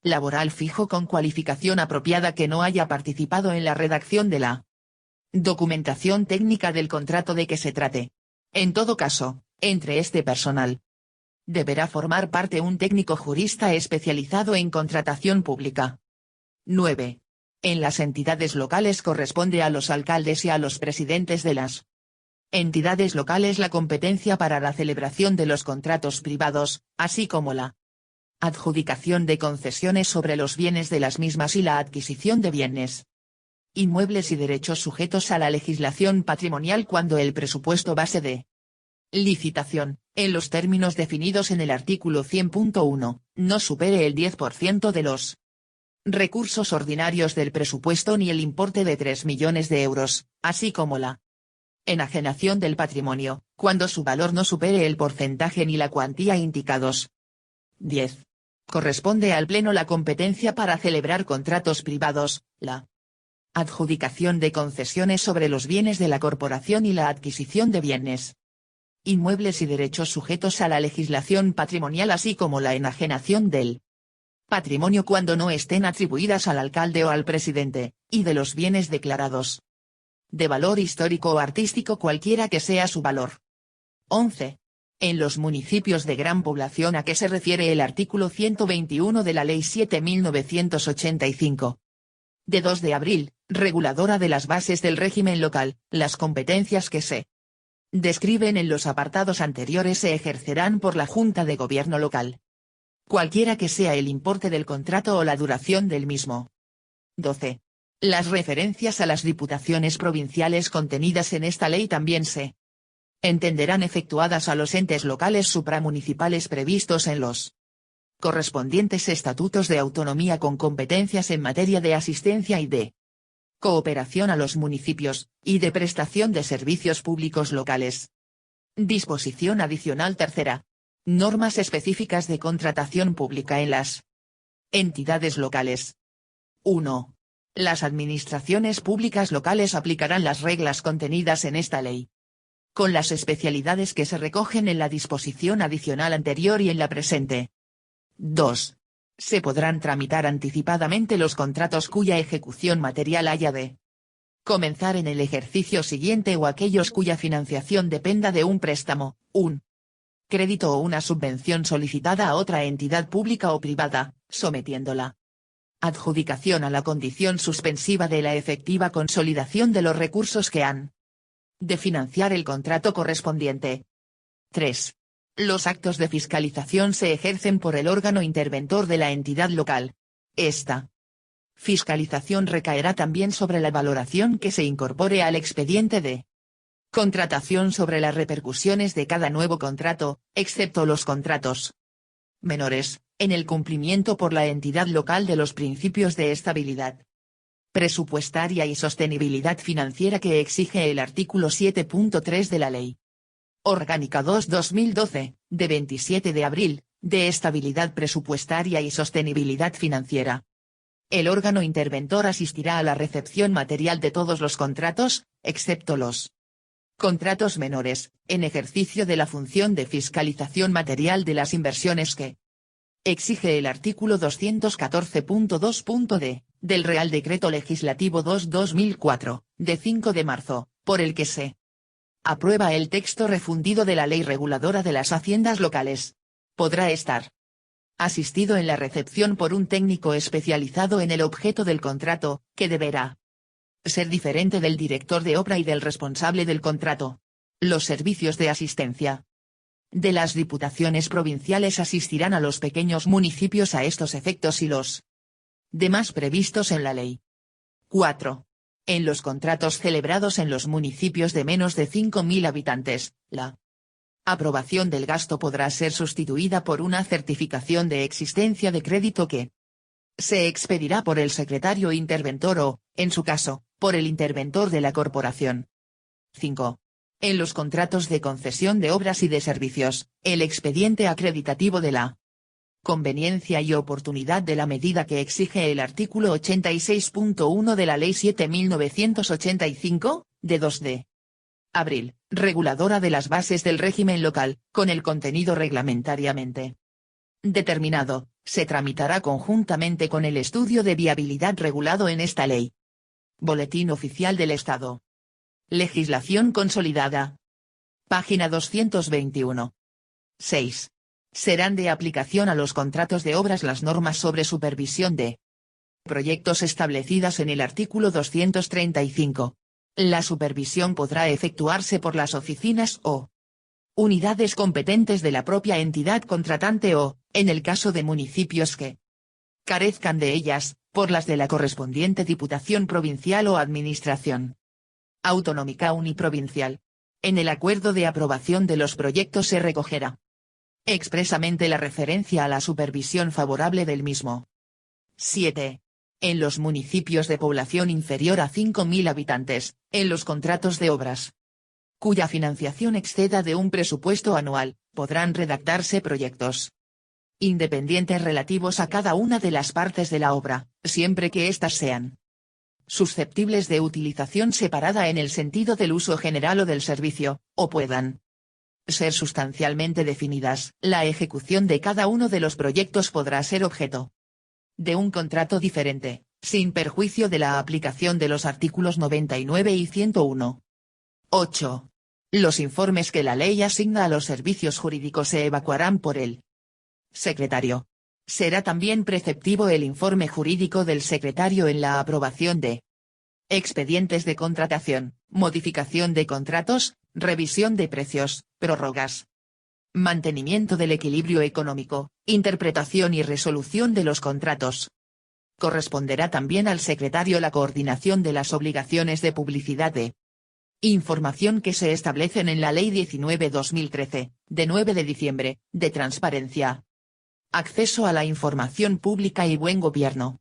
laboral fijo con cualificación apropiada que no haya participado en la redacción de la documentación técnica del contrato de que se trate. En todo caso, entre este personal deberá formar parte un técnico jurista especializado en contratación pública. 9. En las entidades locales corresponde a los alcaldes y a los presidentes de las entidades locales la competencia para la celebración de los contratos privados, así como la adjudicación de concesiones sobre los bienes de las mismas y la adquisición de bienes inmuebles y derechos sujetos a la legislación patrimonial cuando el presupuesto base de licitación, en los términos definidos en el artículo 100.1, no supere el 10% de los recursos ordinarios del presupuesto ni el importe de 3 millones de euros, así como la enajenación del patrimonio, cuando su valor no supere el porcentaje ni la cuantía indicados. 10. Corresponde al Pleno la competencia para celebrar contratos privados, la adjudicación de concesiones sobre los bienes de la corporación y la adquisición de bienes inmuebles y derechos sujetos a la legislación patrimonial así como la enajenación del patrimonio cuando no estén atribuidas al alcalde o al presidente, y de los bienes declarados de valor histórico o artístico cualquiera que sea su valor. 11. En los municipios de gran población a que se refiere el artículo 121 de la Ley 7.985. De 2 de abril, reguladora de las bases del régimen local, las competencias que se describen en los apartados anteriores se ejercerán por la Junta de Gobierno local. Cualquiera que sea el importe del contrato o la duración del mismo. 12. Las referencias a las diputaciones provinciales contenidas en esta ley también se entenderán efectuadas a los entes locales supramunicipales previstos en los correspondientes estatutos de autonomía con competencias en materia de asistencia y de cooperación a los municipios, y de prestación de servicios públicos locales. Disposición adicional tercera. Normas específicas de contratación pública en las entidades locales. 1. Las administraciones públicas locales aplicarán las reglas contenidas en esta ley, con las especialidades que se recogen en la disposición adicional anterior y en la presente. 2. Se podrán tramitar anticipadamente los contratos cuya ejecución material haya de comenzar en el ejercicio siguiente o aquellos cuya financiación dependa de un préstamo, un crédito o una subvención solicitada a otra entidad pública o privada, sometiendo la adjudicación a la condición suspensiva de la efectiva consolidación de los recursos que han de financiar el contrato correspondiente. 3. Los actos de fiscalización se ejercen por el órgano interventor de la entidad local. Esta fiscalización recaerá también sobre la valoración que se incorpore al expediente de contratación sobre las repercusiones de cada nuevo contrato, excepto los contratos menores, en el cumplimiento por la entidad local de los principios de estabilidad presupuestaria y sostenibilidad financiera que exige el artículo 7.3 de la Ley Orgánica 2/2012, de 27 de abril, de estabilidad presupuestaria y sostenibilidad financiera. El órgano interventor asistirá a la recepción material de todos los contratos, excepto los contratos menores, en ejercicio de la función de fiscalización material de las inversiones que exige el artículo 214.2.d, del Real Decreto Legislativo 2/2004, de 5 de marzo, por el que se aprueba el texto refundido de la Ley Reguladora de las Haciendas Locales. Podrá estar asistido en la recepción por un técnico especializado en el objeto del contrato, que deberá ser diferente del director de obra y del responsable del contrato. Los servicios de asistencia de las diputaciones provinciales asistirán a los pequeños municipios a estos efectos y los demás previstos en la ley. 4. En los contratos celebrados en los municipios de menos de 5.000 habitantes, la aprobación del gasto podrá ser sustituida por una certificación de existencia de crédito que se expedirá por el secretario interventor o, en su caso, por el interventor de la corporación. 5. En los contratos de concesión de obras y de servicios, el expediente acreditativo de la conveniencia y oportunidad de la medida que exige el artículo 86.1 de la Ley 7.985, de 2 de abril, reguladora de las bases del régimen local, con el contenido reglamentariamente determinado, se tramitará conjuntamente con el estudio de viabilidad regulado en esta ley. Boletín Oficial del Estado. Legislación consolidada. Página 221. 6. Serán de aplicación a los contratos de obras las normas sobre supervisión de proyectos establecidas en el artículo 235. La supervisión podrá efectuarse por las oficinas o unidades competentes de la propia entidad contratante o, en el caso de municipios que carezcan de ellas, por las de la correspondiente Diputación Provincial o Administración Autonómica Uniprovincial. En el acuerdo de aprobación de los proyectos se recogerá expresamente la referencia a la supervisión favorable del mismo. 7. En los municipios de población inferior a 5.000 habitantes, en los contratos de obras cuya financiación exceda de un presupuesto anual, podrán redactarse proyectos independientes relativos a cada una de las partes de la obra, siempre que éstas sean susceptibles de utilización separada en el sentido del uso general o del servicio, o puedan ser sustancialmente definidas. La ejecución de cada uno de los proyectos podrá ser objeto de un contrato diferente, sin perjuicio de la aplicación de los artículos 99 y 101. 8. Los informes que la ley asigna a los servicios jurídicos se evacuarán por el secretario. Será también preceptivo el informe jurídico del secretario en la aprobación de expedientes de contratación, modificación de contratos, revisión de precios, prórrogas, mantenimiento del equilibrio económico, interpretación y resolución de los contratos. Corresponderá también al secretario la coordinación de las obligaciones de publicidad de información que se establecen en la Ley 19/2013, de 9 de diciembre, de transparencia, acceso a la información pública y buen gobierno.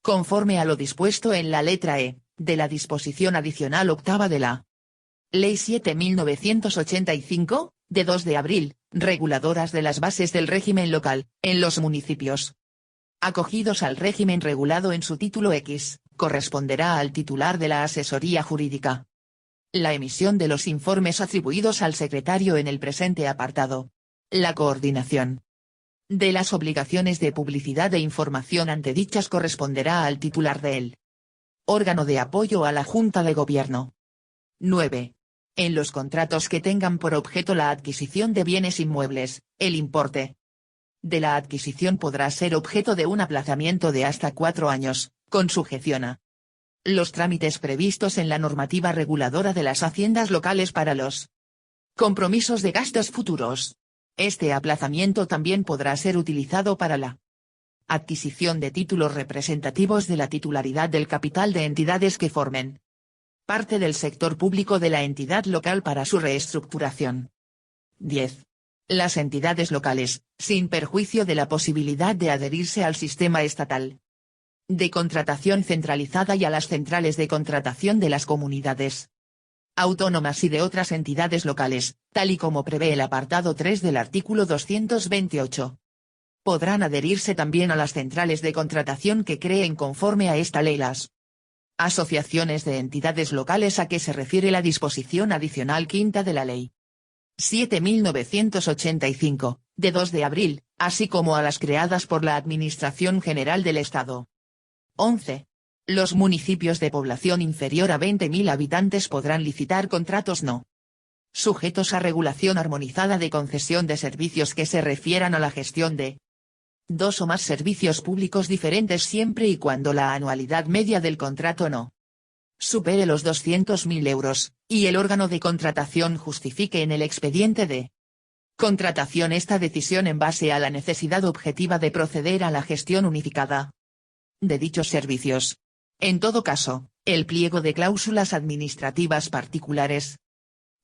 Conforme a lo dispuesto en la letra E, de la disposición adicional octava de la Ley 7.985, de 2 de abril, reguladoras de las bases del régimen local, en los municipios acogidos al régimen regulado en su título X, corresponderá al titular de la asesoría jurídica la emisión de los informes atribuidos al secretario en el presente apartado. La coordinación de las obligaciones de publicidad e información ante dichas corresponderá al titular del órgano de apoyo a la Junta de Gobierno. 9. En los contratos que tengan por objeto la adquisición de bienes inmuebles, el importe de la adquisición podrá ser objeto de un aplazamiento de hasta 4 años, con sujeción a los trámites previstos en la normativa reguladora de las haciendas locales para los compromisos de gastos futuros. Este aplazamiento también podrá ser utilizado para la adquisición de títulos representativos de la titularidad del capital de entidades que formen parte del sector público de la entidad local para su reestructuración. 10. Las entidades locales, sin perjuicio de la posibilidad de adherirse al sistema estatal de contratación centralizada y a las centrales de contratación de las comunidades autónomas y de otras entidades locales, tal y como prevé el apartado 3 del artículo 228. Podrán adherirse también a las centrales de contratación que creen conforme a esta ley las asociaciones de entidades locales a que se refiere la disposición adicional quinta de la Ley 7.985, de 2 de abril, así como a las creadas por la Administración General del Estado. 11. Los municipios de población inferior a 20.000 habitantes podrán licitar contratos no sujetos a regulación armonizada de concesión de servicios que se refieran a la gestión de 2 o más servicios públicos diferentes siempre y cuando la anualidad media del contrato no supere los 200.000 euros, y el órgano de contratación justifique en el expediente de contratación esta decisión en base a la necesidad objetiva de proceder a la gestión unificada de dichos servicios. En todo caso, El pliego de cláusulas administrativas particulares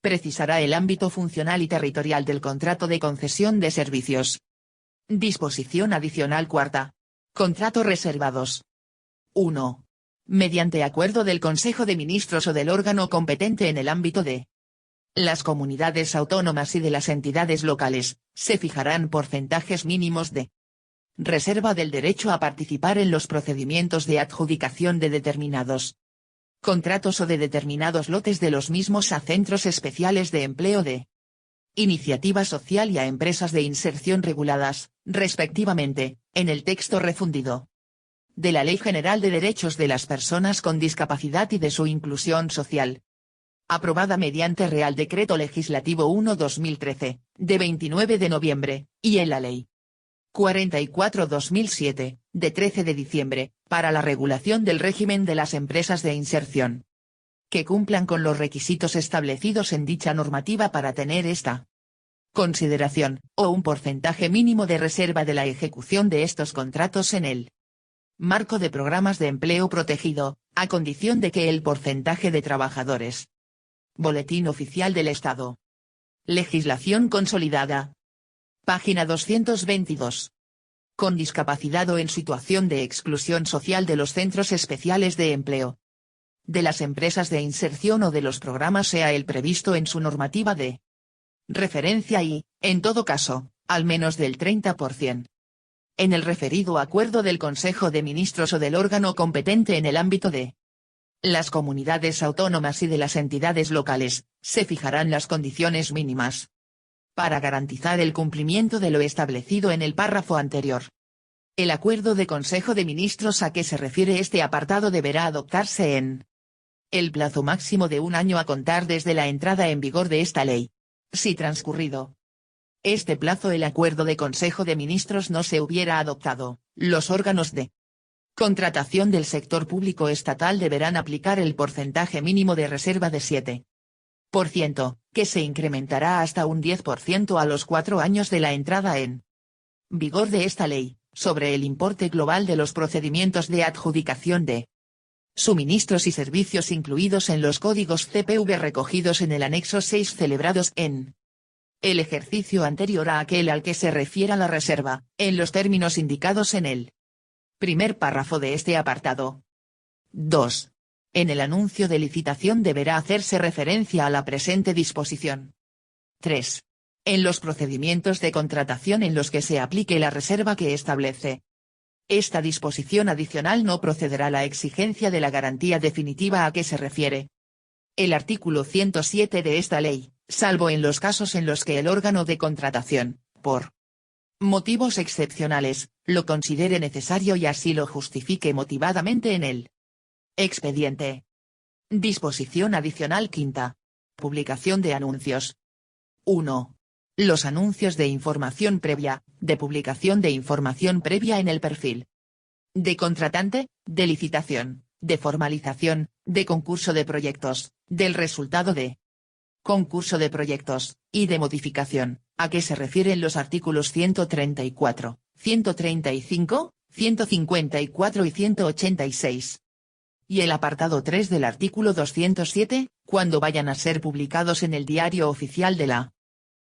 precisará el ámbito funcional y territorial del contrato de concesión de servicios. Disposición adicional cuarta. Contratos reservados. 1. Mediante acuerdo del Consejo de Ministros o del órgano competente en el ámbito de las comunidades autónomas y de las entidades locales, se fijarán porcentajes mínimos de reserva del derecho a participar en los procedimientos de adjudicación de determinados contratos o de determinados lotes de los mismos a centros especiales de empleo de iniciativa social y a empresas de inserción reguladas, respectivamente, en el texto refundido de la Ley General de Derechos de las Personas con Discapacidad y de su Inclusión Social, aprobada mediante Real Decreto Legislativo 1/2013, de 29 de noviembre, y en la Ley 44/2007, de 13 de diciembre, para la regulación del régimen de las empresas de inserción, que cumplan con los requisitos establecidos en dicha normativa para tener esta consideración, o un porcentaje mínimo de reserva de la ejecución de estos contratos en el marco de programas de empleo protegido, a condición de que el porcentaje de trabajadores. Boletín Oficial del Estado. Legislación consolidada. Página 222. Con discapacidad o en situación de exclusión social de los centros especiales de empleo, de las empresas de inserción o de los programas sea el previsto en su normativa de referencia y, en todo caso, al menos del 30%. En el referido acuerdo del Consejo de Ministros o del órgano competente en el ámbito de las comunidades autónomas y de las entidades locales, se fijarán las condiciones mínimas para garantizar el cumplimiento de lo establecido en el párrafo anterior. El acuerdo de Consejo de Ministros a que se refiere este apartado deberá adoptarse en el plazo máximo de 1 año a contar desde la entrada en vigor de esta ley. Si transcurrido este plazo el acuerdo de Consejo de Ministros no se hubiera adoptado, los órganos de contratación del sector público estatal deberán aplicar el porcentaje mínimo de reserva de 7%, que se incrementará hasta un 10% a los 4 años de la entrada en vigor de esta ley, sobre el importe global de los procedimientos de adjudicación de suministros y servicios incluidos en los códigos CPV recogidos en el anexo 6 celebrados en el ejercicio anterior a aquel al que se refiera la reserva, en los términos indicados en el primer párrafo de este apartado. 2. En el anuncio de licitación deberá hacerse referencia a la presente disposición. 3. En los procedimientos de contratación en los que se aplique la reserva que establece esta disposición adicional no procederá la exigencia de la garantía definitiva a que se refiere el artículo 107 de esta ley, salvo en los casos en los que el órgano de contratación, por motivos excepcionales, lo considere necesario y así lo justifique motivadamente en el expediente. Disposición adicional quinta. Publicación de anuncios. 1. Los anuncios de información previa, de publicación de información previa en el perfil de contratante, de licitación, de formalización, de concurso de proyectos, del resultado de concurso de proyectos, y de modificación, a que se refieren los artículos 134, 135, 154 y 186. Y el apartado 3 del artículo 207, cuando vayan a ser publicados en el Diario Oficial de la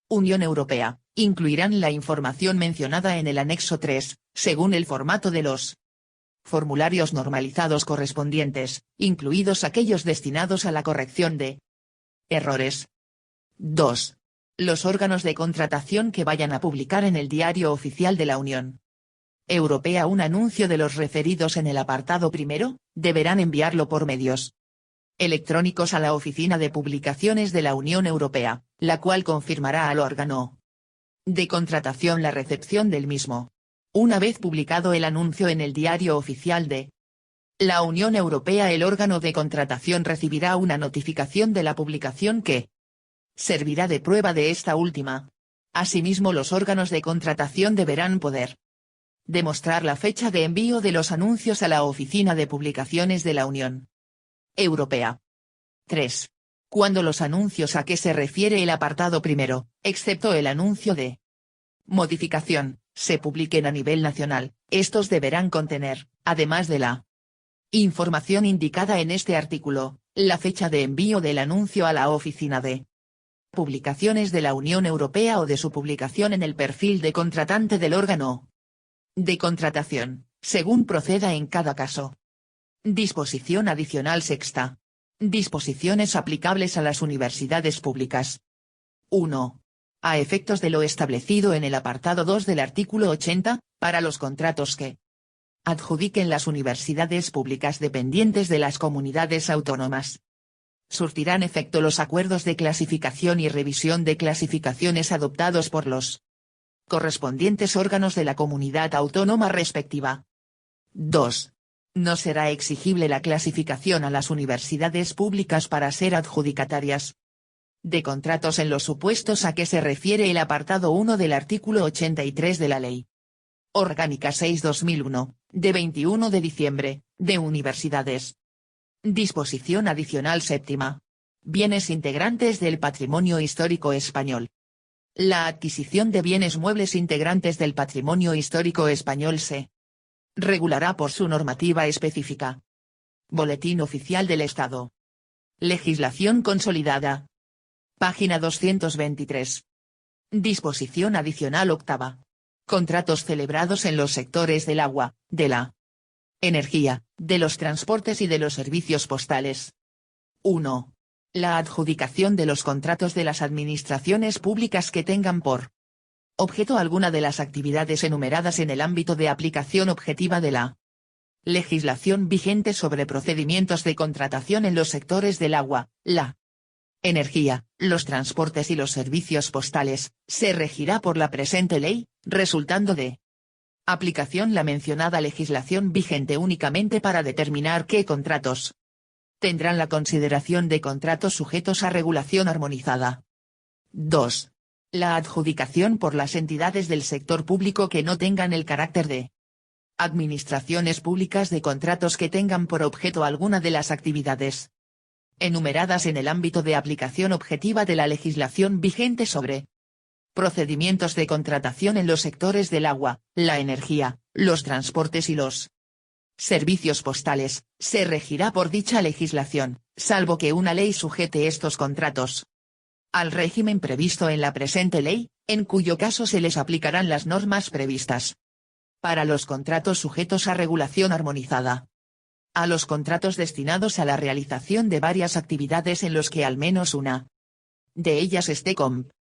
Unión Europea, incluirán la información mencionada en el anexo 3, según el formato de los formularios normalizados correspondientes, incluidos aquellos destinados a la corrección de errores. 2. Los órganos de contratación que vayan a publicar en el Diario Oficial de la Unión Europea un anuncio de los referidos en el apartado primero, deberán enviarlo por medios electrónicos a la Oficina de Publicaciones de la Unión Europea, la cual confirmará al órgano de contratación la recepción del mismo. Una vez publicado el anuncio en el Diario Oficial de la Unión Europea, el órgano de contratación recibirá una notificación de la publicación que servirá de prueba de esta última. Asimismo, los órganos de contratación deberán poder demostrar la fecha de envío de los anuncios a la Oficina de Publicaciones de la Unión Europea. 3. Cuando los anuncios a que se refiere el apartado primero, excepto el anuncio de modificación, se publiquen a nivel nacional, estos deberán contener, además de la Información indicada en este artículo, la fecha de envío del anuncio a la Oficina de Publicaciones de la Unión Europea o de su publicación en el perfil de contratante del órgano de contratación, según proceda en cada caso. Disposición adicional sexta. Disposiciones aplicables a las universidades públicas. 1. A efectos de lo establecido en el apartado 2 del artículo 80, para los contratos que adjudiquen las universidades públicas dependientes de las comunidades autónomas. Surtirán efecto los acuerdos de clasificación y revisión de clasificaciones adoptados por los correspondientes órganos de la comunidad autónoma respectiva. 2. No será exigible la clasificación a las universidades públicas para ser adjudicatarias de contratos en los supuestos a que se refiere el apartado 1 del artículo 83 de la Ley Orgánica 6/2001, de 21 de diciembre, de universidades. Disposición adicional séptima. Bienes integrantes del patrimonio histórico español. La adquisición de bienes muebles integrantes del patrimonio histórico español se regulará por su normativa específica. Boletín Oficial del Estado. Legislación consolidada. Página 223. Disposición adicional octava. Contratos celebrados en los sectores del agua, de la energía, de los transportes y de los servicios postales. 1. La adjudicación de los contratos de las administraciones públicas que tengan por objeto alguna de las actividades enumeradas en el ámbito de aplicación objetiva de la legislación vigente sobre procedimientos de contratación en los sectores del agua, la energía, los transportes y los servicios postales, se regirá por la presente ley, resultando de aplicación la mencionada legislación vigente únicamente para determinar qué contratos tendrán la consideración de contratos sujetos a regulación armonizada. 2. La adjudicación por las entidades del sector público que no tengan el carácter de administraciones públicas de contratos que tengan por objeto alguna de las actividades enumeradas en el ámbito de aplicación objetiva de la legislación vigente sobre procedimientos de contratación en los sectores del agua, la energía, los transportes y los servicios postales, se regirá por dicha legislación, salvo que una ley sujete estos contratos al régimen previsto en la presente ley, en cuyo caso se les aplicarán las normas previstas para los contratos sujetos a regulación armonizada. A los contratos destinados a la realización de varias actividades en los que al menos una de ellas esté